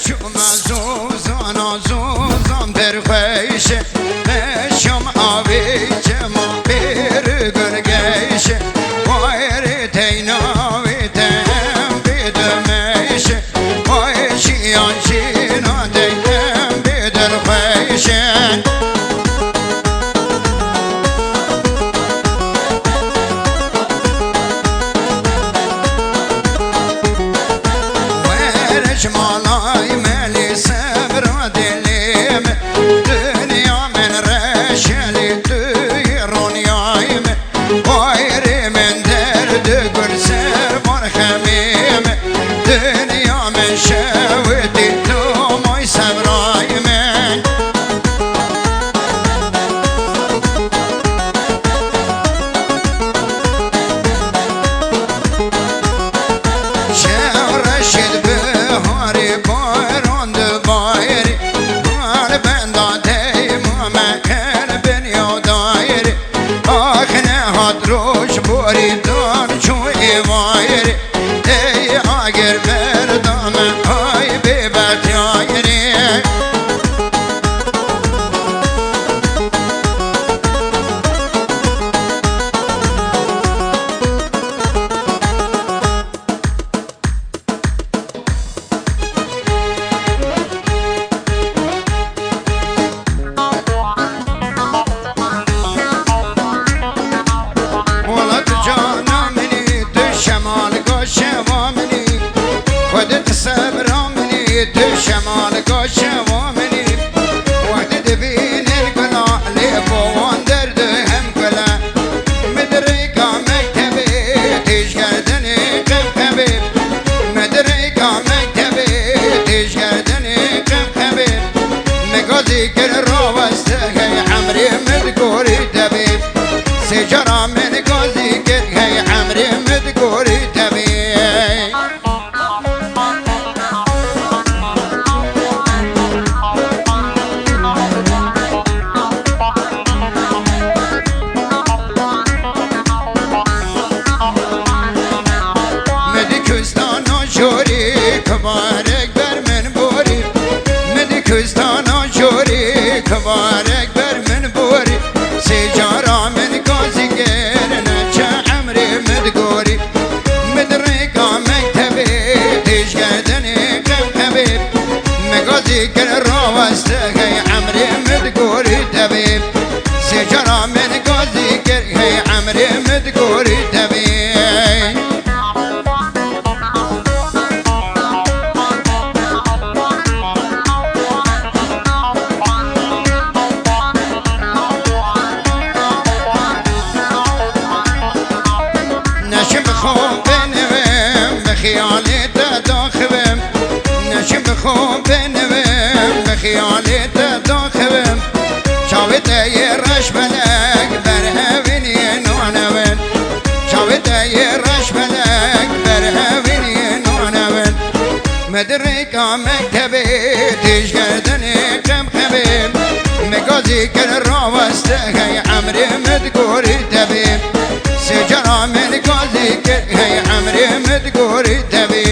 شوم زوزان زوزان برخیشه شوم آوی جما بر گرگیشه وایر تیناوی تم بدمیشه وای شیان شینا دیدم بدرخیشه مالای ملی صبر دلیم دنیا من رشلی توی رونیایم بایر من درد گل سر مرخمیم دنیا من شودی تو مای صبرای من شو رشید روش بوری دان چوی وایر ای آگر مردم های بیبت یایری خودت صبرامنی تو شمال گوشوامنی وقت دبین الگلا لیبوان درد هم گلا مدرکا مکتبی تیش گردنی قبقبی مدرکا مکتبی تیش گردنی قبقبی مگازی کر رو وسته هی عمری مدگوری دبی سجرا من گازی کر هی عمری مدگوری دبی جوری کبارک بر من بوری مدی کستانا جوری کبارک بر من بوری سیجارا من گازی گرنه چه عمری مدگوری مدرکا مکتبی تیش گردنی قبقبی مگازی گر راوسته هی عمری مدگوری دبی سیجارا من گازی گر هی عمری مدگوری دبی نشم بخواب بنویم بخیالت داخبم نشم بخواب بنویم بخیالت داخبم شاوت ای رش بلک بر هونی نونون شاوت ای رش بلک بر هونی نونون مدرکا مکتبی تیش گردنی قبقبی مگازی کر راوسته هی عمری مدگوری دبی سجرا من گازی که هی عمری مدگوری دبی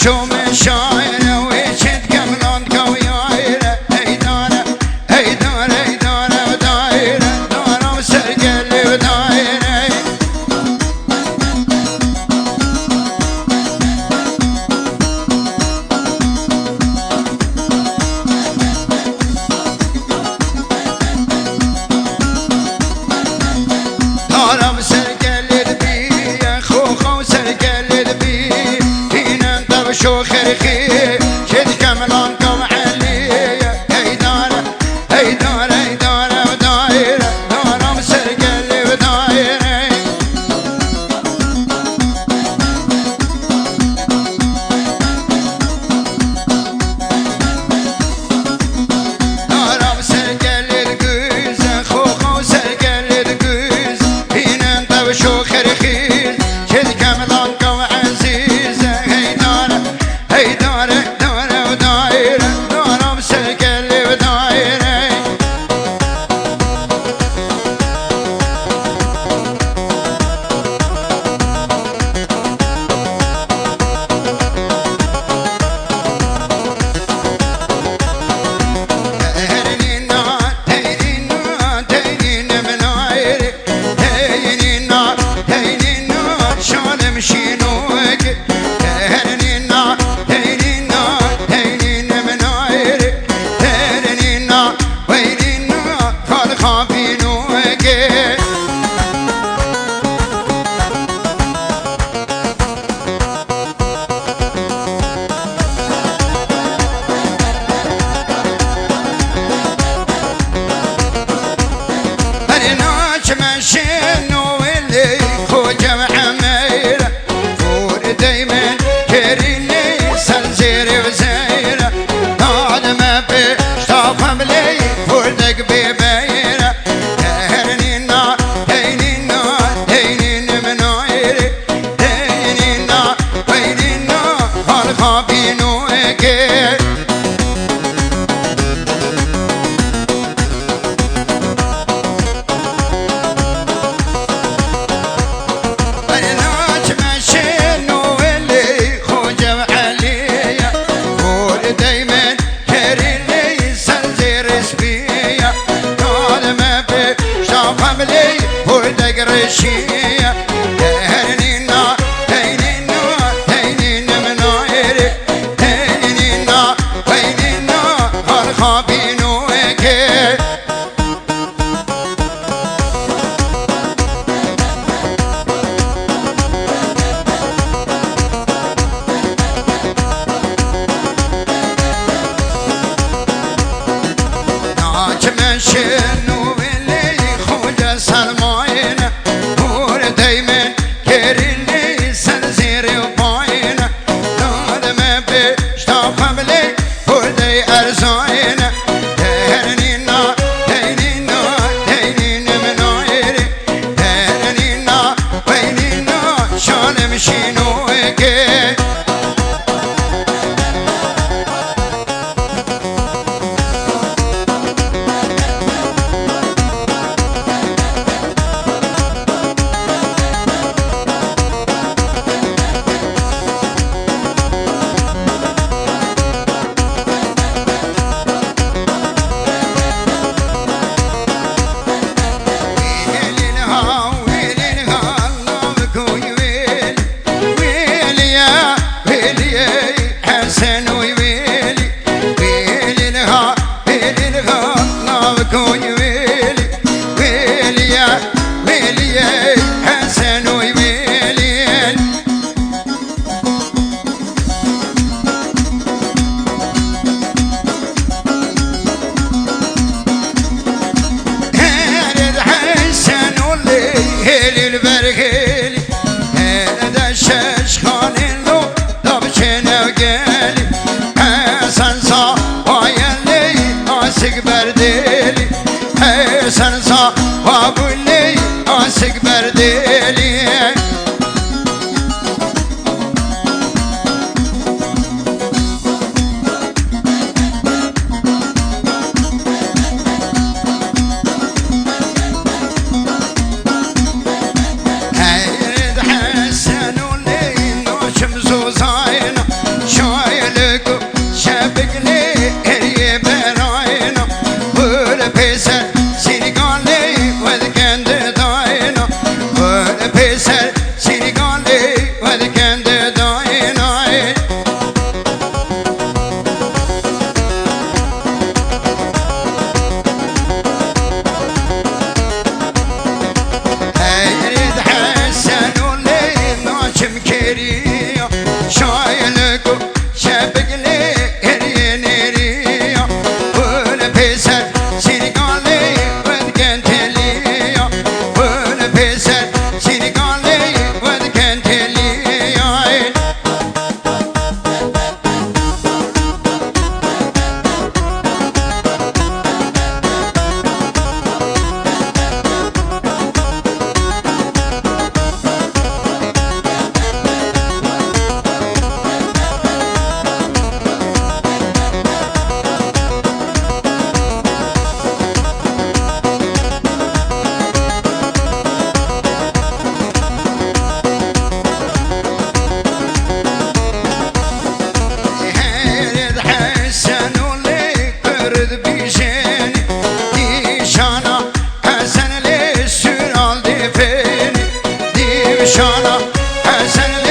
شو من شاعره ويشد قبلان قويايره ايداره ايداره ايداره ودايره داره وسرقلي ودايره داره وسرقلي بيه خوخه وسرقلي بيه هنا انت شو خرخي شد كملان قوم عليه ايداره ايداره ايداره ودايره داره وسرقلي ودايره داره وسرقلي القوز خوخه وسرقلي القوز هنا انت وشو خرخي شد كملان قوم عزيزه ايداره ايداره داره ودايره داره وسرقلي ودايره هرنينا هينينا هينينا من عيري هينينا هينينا شال مشينوك هرنينا هينينا هينينا من عيري هرنينا وينينا خالخابينوك هرناش مشينو اللي خوجة وعميرة فور دايما كريني سنزيري وزيرة هذا ما بيشطف بلي فور دق ببيرة هرنينا هينينا هينينا من عيري هينينا وينينا خالخابينوك هرناش مشينو اللي خوجة وعليا فور دايما كريني سنزير سبيا هذا ما بيشطف بلي فور دق رشيا هرنينا هينينا هينينا من عيري هينينا وينينا خالخابينوك ناج مشينو اللي خوجة سلماينه جانا حسن